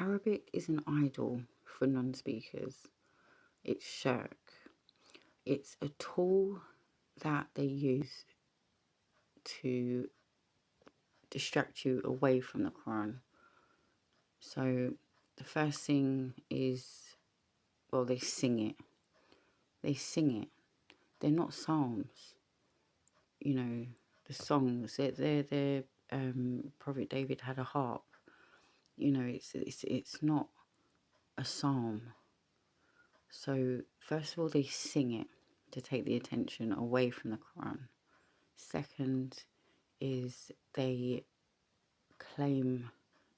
Arabic is an idol for non-speakers. It's shirk. It's a tool that they use to distract you away from the Quran. So the first thing is, well, they sing it. They sing it. They're not psalms. You know, the songs. They're Prophet David had a harp. You know, it's not a psalm. So first of all, they sing it to take the attention away from the Quran. Second is they claim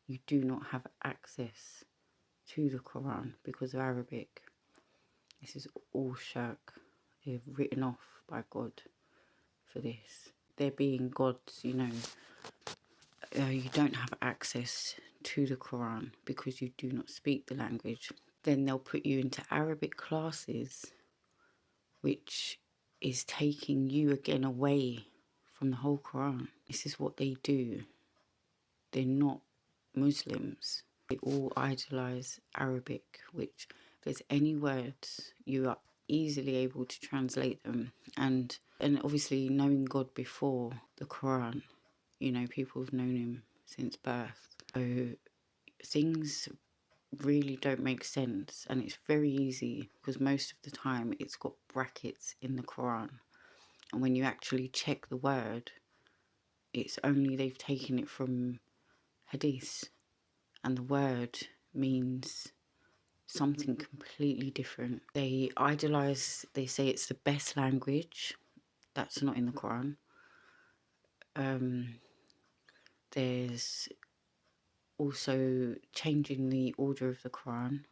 you do not have access to the Quran because of Arabic. This is all shirk. They're written off by God for this. They're being gods, you know. You don't have access to the Quran because you do not speak the language. Then they'll put you into Arabic classes, which is taking you again away from the whole Quran. This is what they do. They're not Muslims. They all idolize Arabic, which if there's any words, you are easily able to translate them. And obviously knowing God before the Quran, you know, people have known him since birth. So things really don't make sense, and it's very easy because most of the time it's got brackets in the Quran, and when you actually check the word, it's only they've taken it from hadith, and the word means something completely different. They idolize, they say it's the best language. That's not in the Quran. There's also changing the order of the Quran,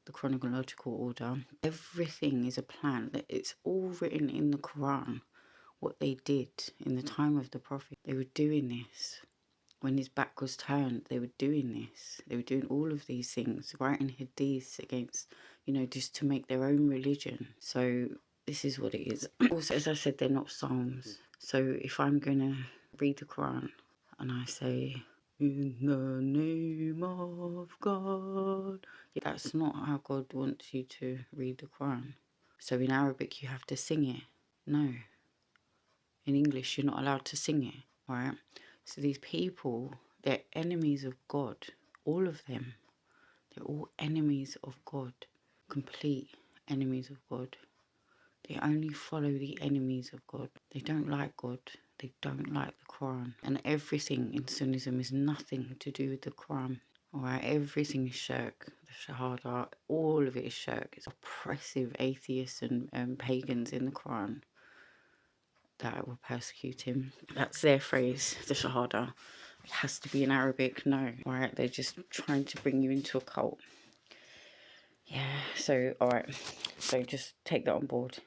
the chronological order. Everything is a plan. It's all written in the Quran. What they did in the time of the Prophet, they were doing this. When his back was turned, they were doing this. They were doing all of these things, writing hadiths against, you know, just to make their own religion. So this is what it is. Also, as I said, they're not psalms. So if I'm going to read the Quran and I say, in the name of God, that's not how God wants you to read the Quran. So in Arabic, you have to sing it. No. In English, you're not allowed to sing it, right? So these people, they're enemies of God. All of them. They're all enemies of God. Complete enemies of God. They only follow the enemies of God. They don't like God. They don't like the Quran. And everything in Sunnism is nothing to do with the Quran. Alright, everything is shirk. The Shahada, all of it is shirk. It's oppressive atheists and pagans in the Quran that will persecute him. That's their phrase, the Shahada. It has to be in Arabic. No. Alright, they're just trying to bring you into a cult. Yeah, so alright. So just take that on board.